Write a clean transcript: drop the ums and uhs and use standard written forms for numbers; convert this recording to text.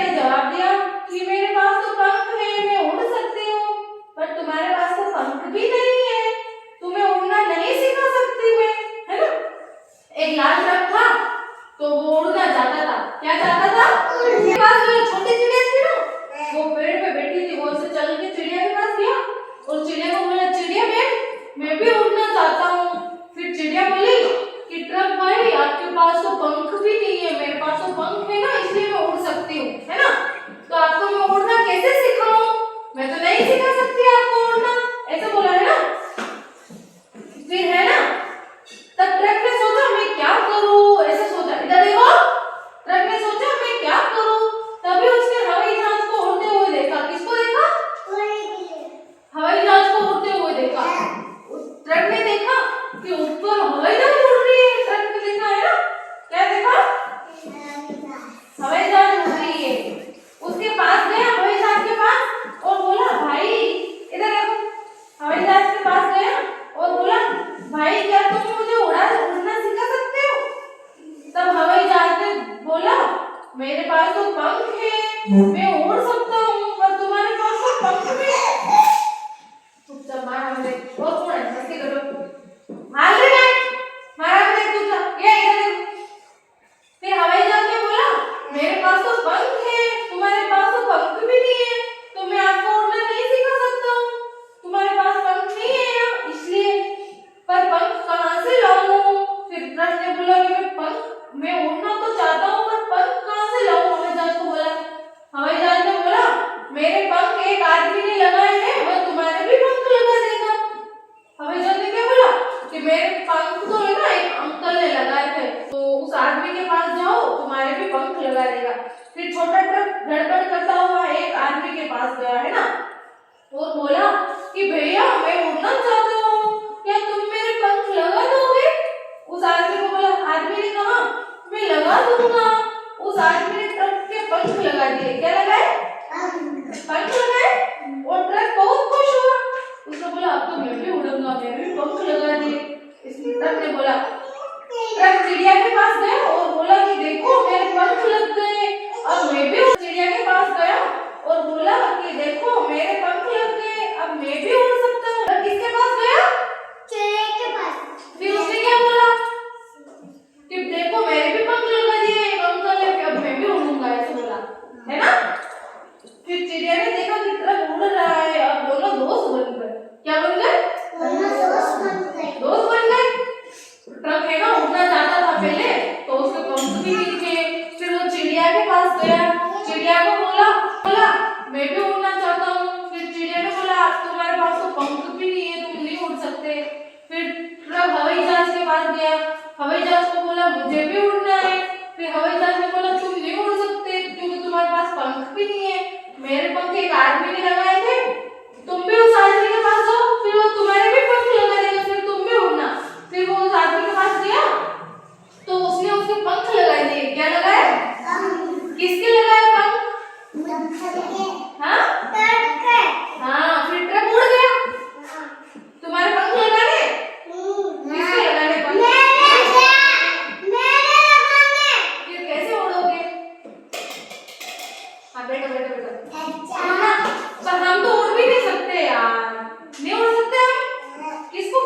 ने जवाब दिया कि मेरे पास तो पंख है, मैं उड़ सकती हूँ, पर तुम्हारे पास तो पंख भी नहीं है, तुम्हें उड़ना नहीं सिखा सकती मैं, है ना। एक लाल रंग था तो वो उड़ना चाहता था। क्या चाहता था? उसके पास जो छोटी चिड़िया थी ना, वो पेड़ पे बैठी थी, वो उसे चल के चिड़िया के पास गया और चिड़िया को बोला, चिड़िया मैं भी उड़ना चाहता हूँ। फिर चिड़िया बोली कि ट्रक भाई आपके पास तो पंख भी नहीं है, मेरे पास तो पंख है ना, इसलिए मैं उड़ सकती हूँ, है ना। तो आपको मैं उड़ना कैसे सिखाऊं? मैं तो नहीं सिखा सकती आपको उड़ना, ऐसा बोला है ना। फिर है ना, तब ट्रक ने सोचा मैं क्या करूं, ऐसा सोचा। इधर देखो, ट्रक ने सोचा मैं क्या करूं, तभी उसने हवाई जहाज को उड़ते हुए देखा। किसको देखा? हवाई जहाज को उड़ते हुए देखा। ट्रक ने देखा कि ऊपर हवाई जहाज उड़ रही है। ट्रक ने देखा है ना, क्या देखा? हवाई जहाज उड़ रही है। उसके पास गया, हवाई जहाज के पास, और बोला भाई इधर देखो। हवाई जहाज के पास गया और बोला भाई क्या तुम मुझे उड़ना सिखा सकते हो? तब हवाई जहाज ने बोला मेरे पास तो पंख है, मैं उड़ सकता हूँ, पर तुम्हारे पास तो पंख नहीं है। चुपचाप मार हमने और कौन है मस्ती करो, मार ले मारा हमने तुम ये इधर देखो। फिर हवाई जहाज ने बोला मेरे पास तो पंख है, तुम्हारे पास तो पंख भी नहीं है, तो मैं आपको उड़ना नहीं सिखा सकता हूँ, तुम्हारे पास पंख नहीं है ना, इसलिए। पर पंख कहाँ से लाऊं? फिर ट्रक ने बोला कि मैं उड़ना तो चाहता हूँ, पर पंख कहाँ से लाऊं? हवाई जहाज को बोला। हवाई जहाज ने बोला मेरे पंख एक आदमी ने लगाए हैं, वह तुम्हारे भी पंख लगा देगा। हवाई जहाज ने क्या बोला कि मेरे पंख तो है ना एक अंकल ने लगाए थे, तो उस आदमी के पास जाओ, तुम्हारे भी पंख लगा देगा। फिर छोटा ट्रक गड़बड़ करता हुआ एक आदमी के पास गया, है ना, और बोला कि भैया मैं उड़ना चाहता हूँ, क्या तुम मेरे पंख लगा दोगे? उस आदमी को बोला, आदमी ने कहा मैं लगा दूंगा। उस आदमी ने ट्रक के पंख लगा दिए। क्या लगाए? पंख लगाए। और ट्रक बहुत खुश हुआ, उसने बोला अब तो मैं भी उड़ूंगा, मैं भी पंख लगा दिए। इसलिए ट्रक ने बोला, ट्रक चिड़िया के पास गया और बोला कि देखो मेरे पंख लग गए, अब मैं भी चिड़िया के पास गया और बोला कि देखो मेरे पंख लग गए, अब मैं भी उड़ सकता हूँ। किसके पास गया? चिड़िया के पास। फिर उसने क्या बोला कि देखो मेरे भी पंख लगा दिए एक अंकल ने, अब मैं भी उड़ूंगा, ऐसे बोला, है ना। फिर चिड़िया ने देखा कि ट्रक उड़ रहा है, अब दोनों दोस्त बन गए। क्या बन गए? दोस्त बन गए। ट्रक है ना उड़ना चाहता था पहले, तो उसके पंख भी नहीं थे। फिर वो चिड़िया के पास गया, चिड़िया को बोला मैं भी उड़ना चाहता हूँ। फिर चिड़िया ने बोला तुम्हारे पास तो पंख भी नहीं है, तुम नहीं उड़ सकते। फिर ट्रक हवाई जहाज के पास गया, हवाई जहाज को बोला मुझे भी उड़ना है। फिर हवाई जहाज ने बोला तुम नहीं उड़ सकते क्योंकि तुम्हारे पास पंख भी नहीं है, मेरे पंख एक आदमी ने लगाए थे, तुम भी उस आदमी के पास जाओ, फिर वो तुम्हारे भी पंख लगा देगा, फिर तुम भी उड़ना। फिर वो उस आदमी के पास गया तो उसने उसके पंख लगाए दिए। क्या लगाए? किसके लगाए पंख? हाँ? हाँ, फिर ट्रक उड़ गया। तुम्हारे पंख लगाने? किसके लगाने पंख? फिर कैसे उड़ोगे? हाँ बैठो बैठो बैठो। पर हम तो उड़ भी नहीं सकते यार, नहीं उड़ सकते हम। किसको